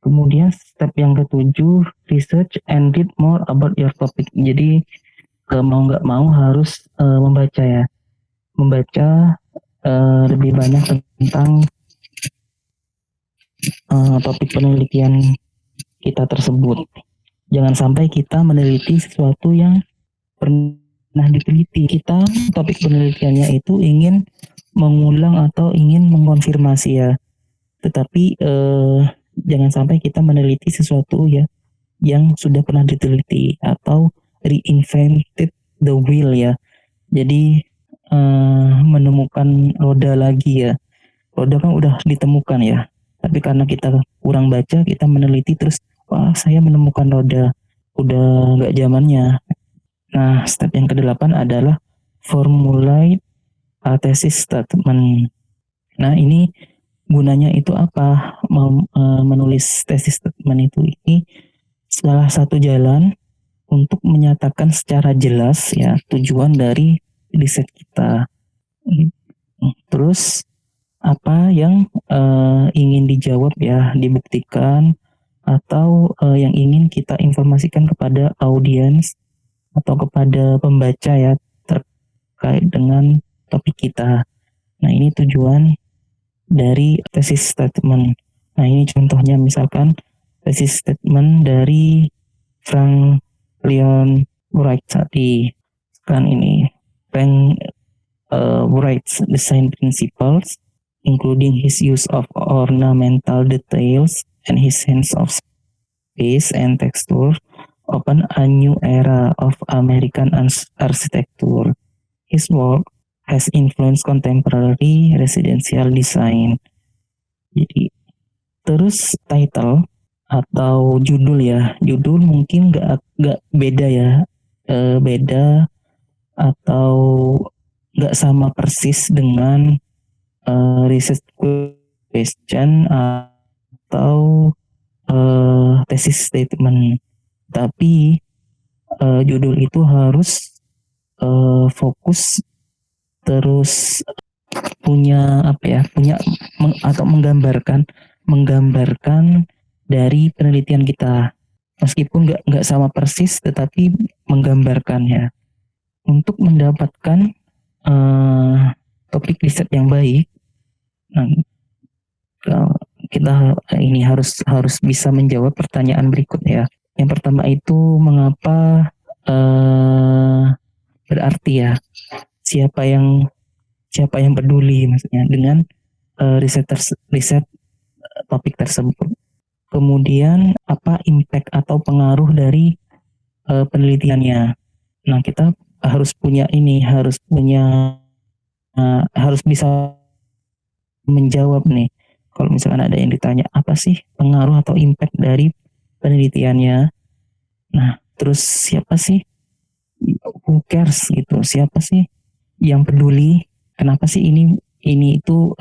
Kemudian step yang ketujuh, research and read more about your topic. Jadi mau nggak mau harus membaca ya, membaca lebih banyak tentang topik penelitian kita tersebut. Jangan sampai kita meneliti sesuatu yang pernah diteliti. Kita topik penelitiannya itu ingin mengulang atau ingin mengkonfirmasi ya. Tetapi jangan sampai kita meneliti sesuatu ya yang sudah pernah diteliti atau reinvented the wheel ya. Jadi menemukan roda lagi ya. Roda kan udah ditemukan ya. Tapi karena kita kurang baca, kita meneliti terus, wah saya menemukan roda. Udah nggak zamannya. Nah, step yang ke-8 adalah formulate a thesis statement. Nah, ini gunanya itu apa? Menulis thesis statement itu ini salah satu jalan untuk menyatakan secara jelas ya tujuan dari riset kita. Terus apa yang ingin dijawab ya, dibuktikan atau yang ingin kita informasikan kepada audiens atau kepada pembaca ya terkait dengan topik kita. Nah, ini tujuan dari thesis statement. Nah, ini contohnya misalkan thesis statement dari Frank Leon Wright tadi. Kan ini Frank Wright's design principles, including his use of ornamental details and his sense of space and texture, open a new era of American architecture. His work has influenced contemporary residential design. Jadi terus title atau judul ya, judul mungkin nggak beda ya, beda atau nggak sama persis dengan research question atau thesis statement, tapi judul itu harus fokus terus punya apa ya, punya atau menggambarkan dari penelitian kita, meskipun nggak sama persis tetapi menggambarkannya. Untuk mendapatkan topik riset yang baik, nah, kita ini harus bisa menjawab pertanyaan berikut ya. Yang pertama itu mengapa berarti ya, siapa yang peduli maksudnya dengan riset topik tersebut. Kemudian apa impact atau pengaruh dari penelitiannya. Nah, kita harus bisa menjawab nih. Kalau misalkan ada yang ditanya apa sih pengaruh atau impact dari penelitiannya. Nah, terus siapa sih, who cares gitu, siapa sih yang peduli, kenapa sih ini itu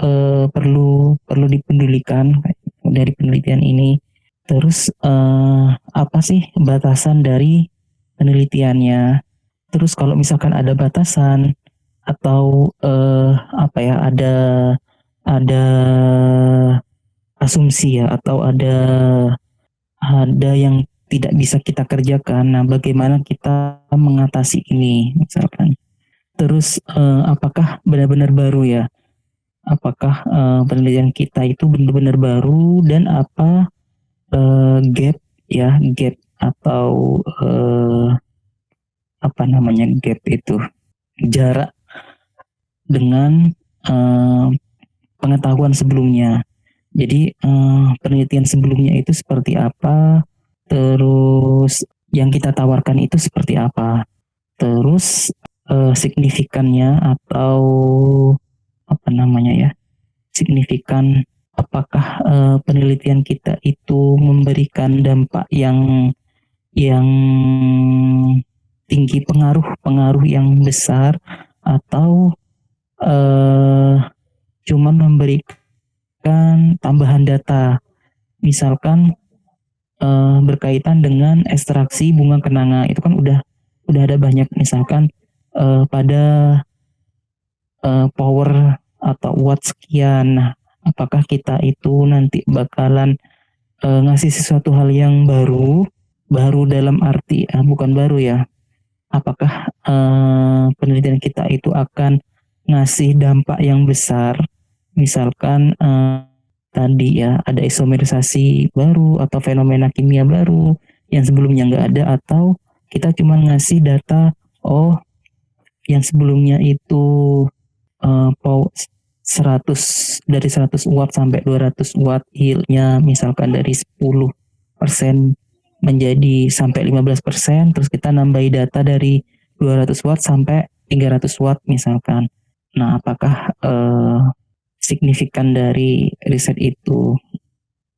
perlu dipedulikan dari penelitian ini. Terus apa sih batasan dari penelitiannya. Terus kalau misalkan ada batasan atau apa ya, ada asumsi ya, atau ada yang tidak bisa kita kerjakan. Nah, bagaimana kita mengatasi ini misalkan. Terus apakah benar-benar baru ya? Apakah penelitian kita itu benar-benar baru, dan apa gap atau apa namanya, gap itu jarak dengan pengetahuan sebelumnya. Jadi penelitian sebelumnya itu seperti apa, terus yang kita tawarkan itu seperti apa, terus signifikannya atau apa namanya ya, signifikan, apakah penelitian kita itu memberikan dampak yang tinggi, pengaruh yang besar, atau cuma memberikan tambahan data, misalkan berkaitan dengan ekstraksi bunga kenanga. Itu kan udah ada banyak, misalkan pada power atau watt sekian. Nah, apakah kita itu nanti bakalan ngasih sesuatu hal yang baru dalam arti bukan baru ya. Apakah penelitian kita itu akan ngasih dampak yang besar? Misalkan tadi ya ada isomerisasi baru atau fenomena kimia baru yang sebelumnya nggak ada, atau kita cuma ngasih data oh yang sebelumnya itu power 100 dari 100 watt sampai 200 watt yieldnya misalkan dari 10% menjadi sampai 15%, terus kita nambahi data dari 200 watt sampai 300 watt misalkan. Nah, apakah signifikan dari riset itu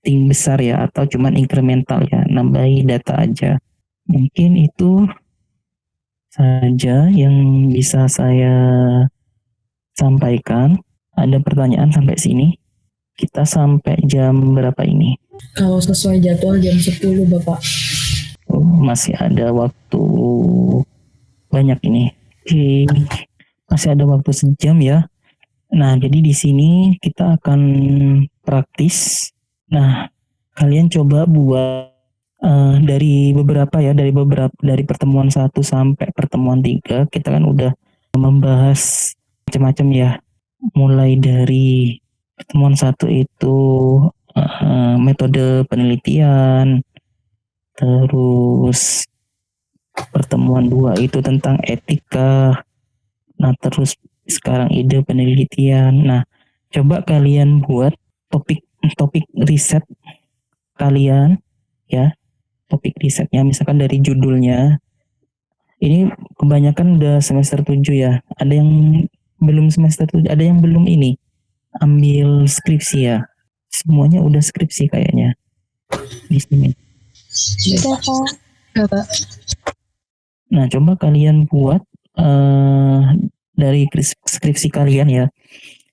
tinggi besar ya atau cuman incremental ya, nambahi data aja. Mungkin itu saja yang bisa saya sampaikan. Ada pertanyaan sampai sini? Kita sampai jam berapa ini? Kalau sesuai jadwal jam 10 Bapak. Oh, masih ada waktu banyak ini. Oke, masih ada waktu sejam ya. Nah, jadi di sini kita akan praktis. Nah, kalian coba buat dari dari pertemuan 1 sampai pertemuan 3 kita kan udah membahas macam-macam ya. Mulai dari pertemuan 1 itu metode penelitian, terus pertemuan 2 itu tentang etika. Nah, terus sekarang ide penelitian. Nah, coba kalian buat topik riset kalian ya. Topik risetnya misalkan dari judulnya. Ini kebanyakan udah semester 7 ya. Ada yang belum semester 7, ada yang belum ini ambil skripsi ya. Semuanya udah skripsi kayaknya di sini. Bapak. Nah, coba kalian buat dari skripsi kalian ya.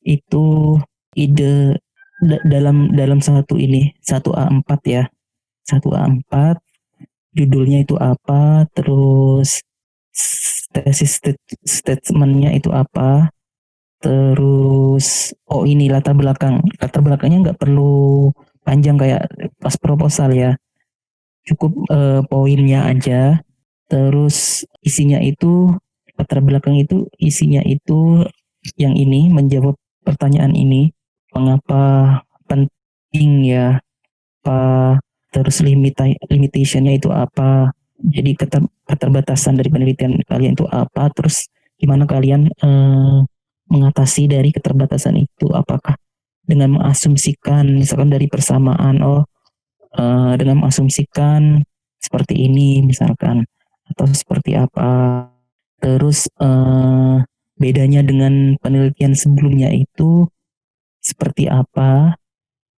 Itu ide dalam satu ini, 1A4 ya. 1A4 judulnya itu apa, terus tesis statementnya itu apa, terus ini latar belakangnya nggak perlu panjang kayak pas proposal ya, cukup poinnya aja. Terus isinya itu latar belakang itu isinya itu yang ini menjawab pertanyaan ini, mengapa penting ya, apa, terus limitationnya itu apa, jadi keterbatasan dari penelitian kalian itu apa, terus gimana kalian mengatasi dari keterbatasan itu, apakah dengan mengasumsikan misalkan dari persamaan dengan mengasumsikan seperti ini misalkan, atau seperti apa, terus bedanya dengan penelitian sebelumnya itu seperti apa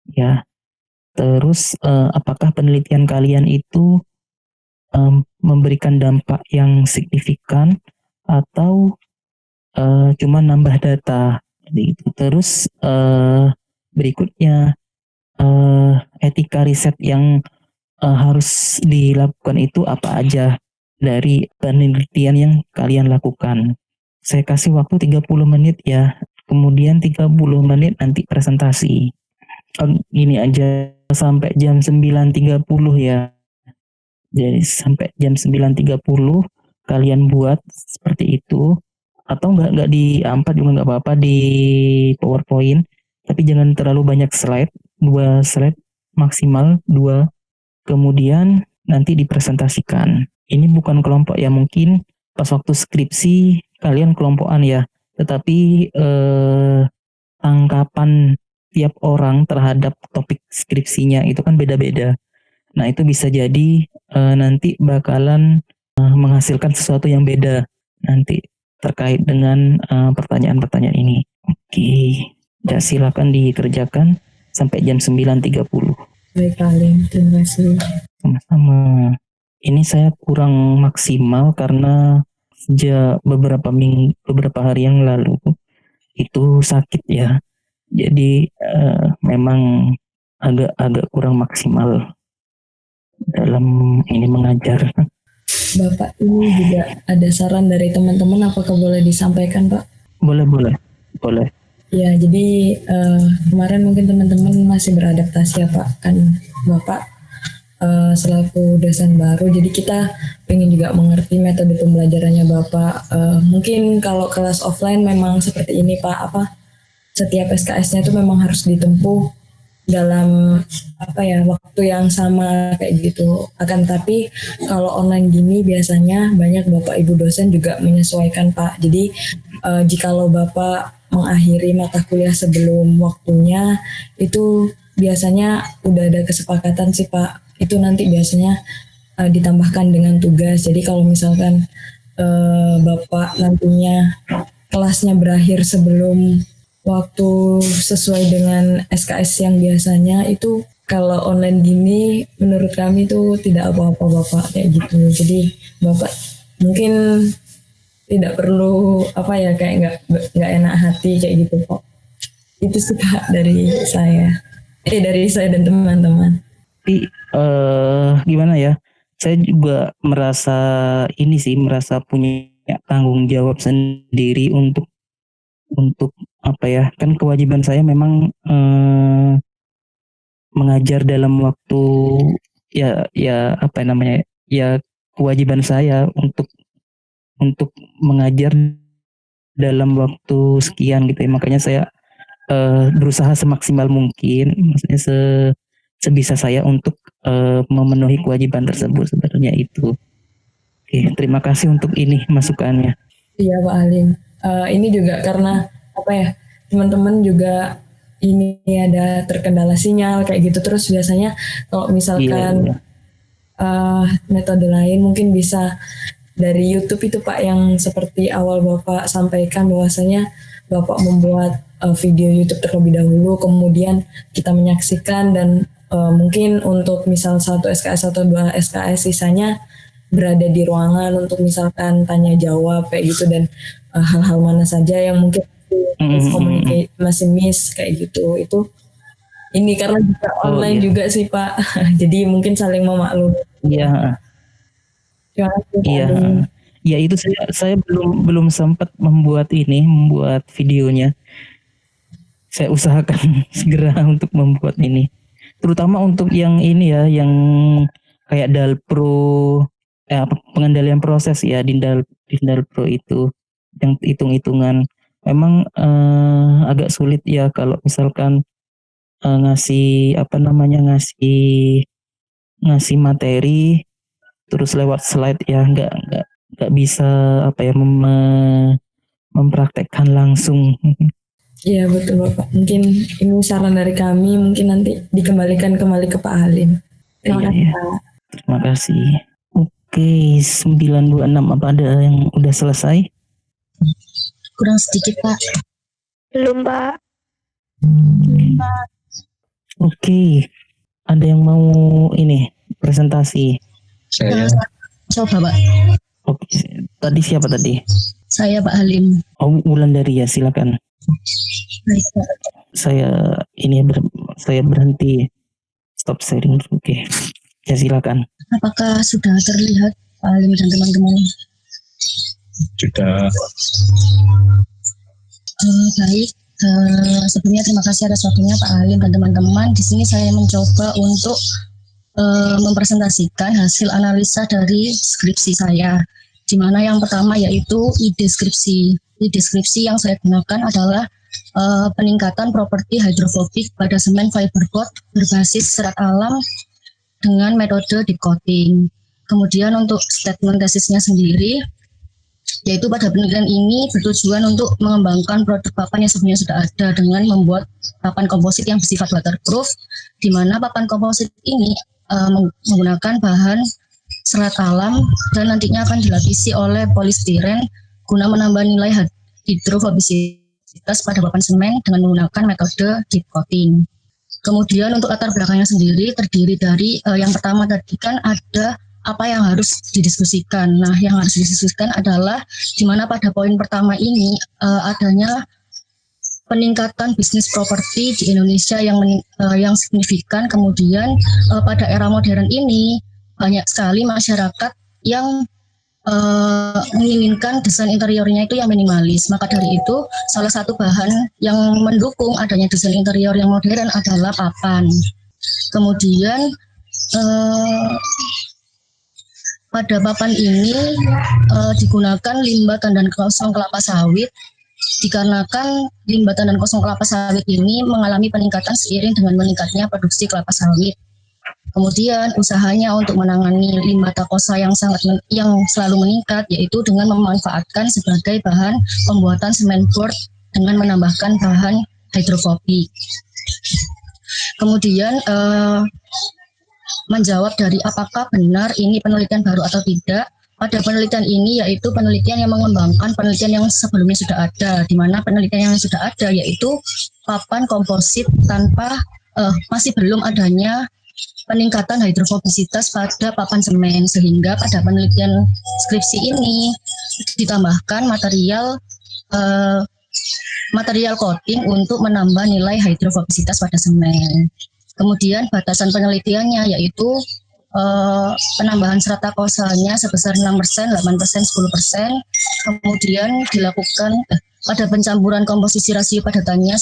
ya. Terus apakah penelitian kalian itu memberikan dampak yang signifikan atau cuma nambah data gitu. Terus berikutnya etika riset yang harus dilakukan itu apa aja dari penelitian yang kalian lakukan. Saya kasih waktu 30 menit ya. Kemudian 30 menit nanti presentasi. Ini aja sampai jam 9.30 ya. Jadi sampai jam 9.30 kalian buat seperti itu, atau nggak di A4 juga nggak apa-apa, di PowerPoint, tapi jangan terlalu banyak slide, 2 slide maksimal 2, kemudian nanti dipresentasikan. Ini bukan kelompok ya, mungkin pas waktu skripsi kalian kelompokan ya, tetapi tangkapan tiap orang terhadap topik skripsinya itu kan beda-beda. Nah, itu bisa jadi nanti bakalan menghasilkan sesuatu yang beda nanti terkait dengan pertanyaan-pertanyaan ini. Oke, ya silakan dikerjakan sampai jam 9.30. Baik, Alim. Terima kasih. Sama-sama. Ini saya kurang maksimal karena sejak beberapa hari yang lalu itu sakit ya. Jadi memang agak kurang maksimal dalam ini mengajar. Bapak, ini juga ada saran dari teman-teman, apakah boleh disampaikan, Pak? Boleh. Ya, jadi kemarin mungkin teman-teman masih beradaptasi ya Pak, kan Bapak selaku dosen baru, jadi kita pengen juga mengerti metode pembelajarannya Bapak. Mungkin kalau kelas offline memang seperti ini Pak, setiap SKS-nya itu memang harus ditempuh dalam waktu yang sama kayak gitu. Akan tapi kalau online gini biasanya banyak Bapak Ibu dosen juga menyesuaikan Pak. Jadi jikalau Bapak mengakhiri mata kuliah sebelum waktunya itu biasanya udah ada kesepakatan sih Pak. Itu nanti biasanya ditambahkan dengan tugas. Jadi kalau misalkan Bapak nantinya kelasnya berakhir sebelum waktu sesuai dengan SKS yang biasanya itu, kalau online gini menurut kami itu tidak apa-apa Bapak kayak gitu. Jadi Bapak mungkin tidak perlu kayak nggak enak hati kayak gitu kok. Itu sih Pak dari saya dan teman-teman. Tapi gimana ya? Saya juga merasa punya tanggung jawab sendiri untuk apa ya? Kan kewajiban saya memang mengajar dalam waktu ya apa namanya? Ya kewajiban saya untuk mengajar dalam waktu sekian gitu ya. Makanya saya berusaha semaksimal mungkin, maksudnya sebisa saya untuk memenuhi kewajiban tersebut sebenarnya itu. Oke, terima kasih untuk ini masukannya. Iya Pak Alim. Ini juga karena teman-teman juga ini ada terkendala sinyal kayak gitu, terus biasanya kalau misalkan Iya. metode lain mungkin bisa dari YouTube itu Pak, yang seperti awal Bapak sampaikan bahwasanya Bapak membuat video YouTube terlebih dahulu, kemudian kita menyaksikan dan mungkin untuk misal 1 SKS atau 2 SKS sisanya berada di ruangan untuk misalkan tanya jawab kayak gitu, dan hal-hal mana saja yang mungkin masih miss kayak gitu. Itu ini karena juga online juga sih Pak. Jadi mungkin saling memaklumi. Iya. Terima kasih Pak Iya. Alim. Ya itu saya belum sempat membuat videonya. Saya usahakan segera untuk membuat ini. Terutama untuk yang ini ya, yang kayak Dalpro, pengendalian proses ya di Dalpro itu, yang hitung-hitungan. Memang agak sulit ya kalau misalkan ngasih ngasih materi terus lewat slide ya, nggak bisa mempraktekkan langsung. Iya betul Bapak. Mungkin ini saran dari kami, mungkin nanti dikembalikan kembali ke Pak Halim. Terima kasih Iya. Pak. Terima kasih. Oke, 926 apa ada yang udah selesai? Kurang sedikit Pak. Belum Pak. Oke, ada yang mau ini presentasi? Saya coba Pak. Oke, tadi siapa tadi? Saya Pak Halim. Oh, Wulandari ya, silakan. Baik Pak. Saya berhenti, stop sharing. Oke, ya silakan. Apakah sudah terlihat Pak Halim dan teman-teman? Sudah. Baik. Sebelumnya terima kasih atas waktunya Pak Halim dan teman-teman. Di sini saya mencoba untuk mempresentasikan hasil analisa dari skripsi saya. Di mana yang pertama yaitu ide skripsi. Ide skripsi yang saya gunakan adalah peningkatan properti hidrofobik pada semen fiberboard berbasis serat alam dengan metode deep coating. Kemudian untuk statement tesisnya sendiri, yaitu pada penelitian ini bertujuan untuk mengembangkan produk papan yang sebenarnya sudah ada dengan membuat papan komposit yang bersifat waterproof, di mana papan komposit ini menggunakan bahan serat alam dan nantinya akan dilapisi oleh polistiren guna menambah nilai hidrofobisitas pada papan semen dengan menggunakan metode deep coating. Kemudian untuk latar belakangnya sendiri terdiri dari yang pertama tadi kan ada apa yang harus didiskusikan. Nah, yang harus didiskusikan adalah di mana pada poin pertama ini adanya peningkatan bisnis properti di Indonesia yang signifikan. Kemudian pada era modern ini banyak sekali masyarakat yang menginginkan desain interiornya itu yang minimalis. Maka dari itu, salah satu bahan yang mendukung adanya desain interior yang modern adalah papan. Kemudian pada papan ini digunakan limbah tandan kosong kelapa sawit, dikarenakan limbah tandan kosong kelapa sawit ini mengalami peningkatan seiring dengan meningkatnya produksi kelapa sawit. Kemudian usahanya untuk menangani limbah takosa yang selalu meningkat, yaitu dengan memanfaatkan sebagai bahan pembuatan semen board dengan menambahkan bahan hidrofobik. Kemudian menjawab dari apakah benar ini penelitian baru atau tidak. Pada penelitian ini yaitu penelitian yang mengembangkan penelitian yang sebelumnya sudah ada, di mana penelitian yang sudah ada yaitu papan komposit tanpa masih belum adanya peningkatan hidrofobisitas pada papan semen, sehingga pada penelitian skripsi ini ditambahkan material coating untuk menambah nilai hidrofobisitas pada semen. Kemudian batasan penelitiannya yaitu penambahan serata kosanya sebesar 6%, 8%, 10%. Kemudian dilakukan pada pencampuran komposisi rasio padatannya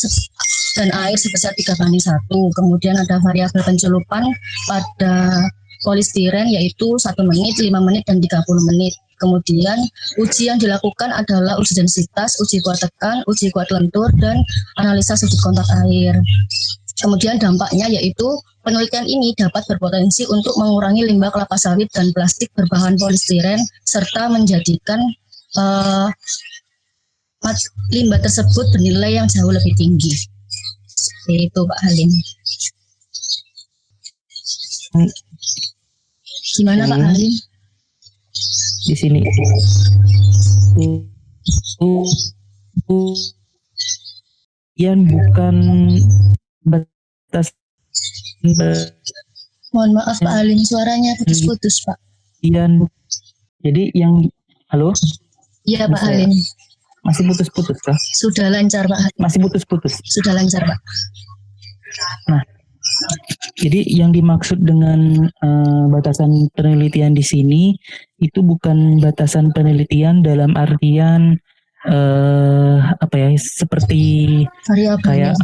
dan air sebesar 3:1. Kemudian ada variabel penculupan pada polistiren yaitu 1 menit, 5 menit, dan 30 menit. Kemudian uji yang dilakukan adalah uji densitas, uji kuat tekan, uji kuat lentur, dan analisa sudut kontak air. Kemudian dampaknya yaitu penelitian ini dapat berpotensi untuk mengurangi limbah kelapa sawit dan plastik berbahan polistiren serta menjadikan limbah tersebut bernilai yang jauh lebih tinggi. Itu Pak Halim. Gimana Pak Halim? Di sini yang bukan batas. Mohon maaf Pak Halim, suaranya putus-putus Pak. Jadi yang halo? Iya Pak Halim. Masih putus-putus kah? Sudah lancar Pak Halim. Masih putus-putus. Sudah lancar Pak. Nah, jadi yang dimaksud dengan batasan penelitian di sini itu bukan batasan penelitian dalam artian seperti kayak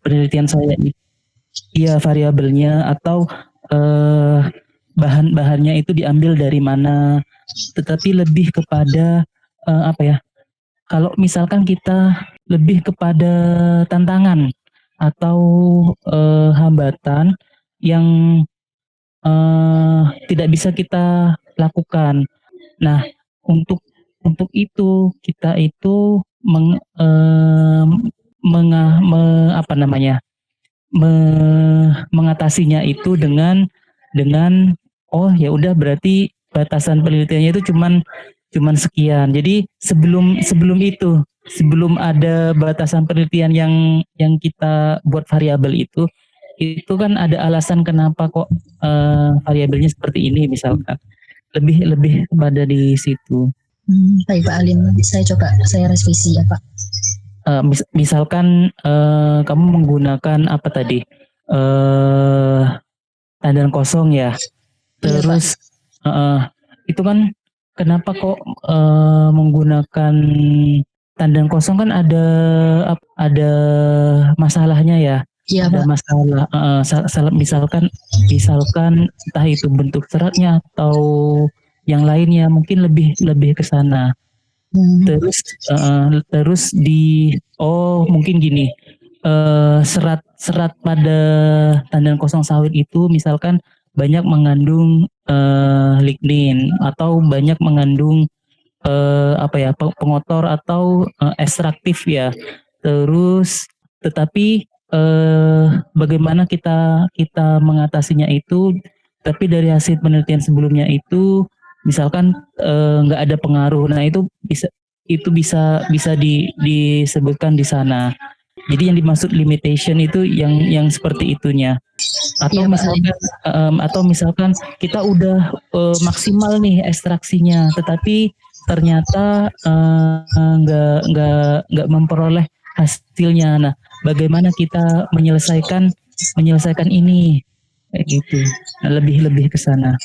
penelitian saya iya variabelnya atau bahan-bahannya itu diambil dari mana, tetapi lebih kepada kalau misalkan kita lebih kepada tantangan atau hambatan yang tidak bisa kita lakukan. Nah, untuk itu kita itu mengatasinya itu dengan oh ya udah berarti batasan penelitiannya itu cuman sekian. Jadi sebelum itu, sebelum ada batasan penelitian yang kita buat variabel itu kan ada alasan kenapa kok variabelnya seperti ini misalkan. Lebih pada di situ. Baik Pak Alim, saya revisi ya Pak. Misalkan kamu menggunakan apa tadi? Tandan kosong ya. Terus itu kan kenapa kok menggunakan tandan kosong kan ada masalahnya ya. Iya, ada Pak. masalah misalkan entah itu bentuk seratnya atau yang lainnya mungkin lebih ke sana. Terus mungkin gini, serat pada tandan kosong sawit itu misalkan banyak mengandung lignin atau banyak mengandung pengotor atau ekstraktif ya. Terus tetapi bagaimana kita mengatasinya itu, tapi dari hasil penelitian sebelumnya itu misalkan nggak ada pengaruh. Nah itu bisa disebutkan di sana. Jadi yang dimaksud limitation itu yang seperti itunya. Atau misalkan kita udah maksimal nih ekstraksinya, tetapi ternyata nggak memperoleh hasilnya. Nah, bagaimana kita menyelesaikan ini kayak gitu. Nah, lebih ke sana.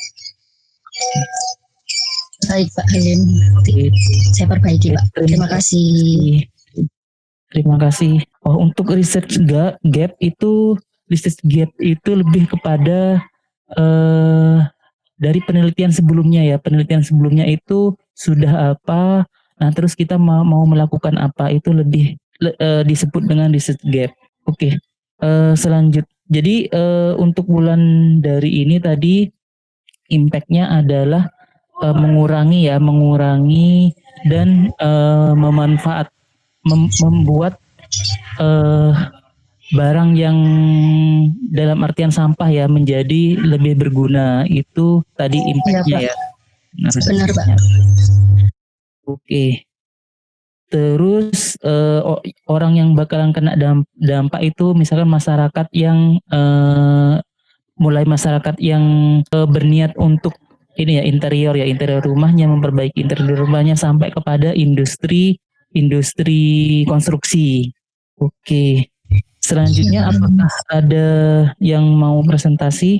Baik Pak Halim, Oke, saya perbaiki Pak. Terima kasih. Terima kasih. Oh, untuk gap itu lebih kepada dari penelitian sebelumnya ya. Penelitian sebelumnya itu sudah apa? Nah, terus kita mau melakukan apa itu lebih disebut dengan research gap. Oke. Selanjut. Jadi untuk bulan dari ini tadi impact-nya adalah mengurangi dan membuat barang yang dalam artian sampah ya menjadi lebih berguna, itu tadi impact-nya ya. Benar Pak. Oke. Terus orang yang bakalan kena dampak itu misalkan masyarakat yang berniat untuk ini ya interior rumahnya, memperbaiki interior rumahnya sampai kepada industri konstruksi. Oke. Selanjutnya apakah ada yang mau presentasi?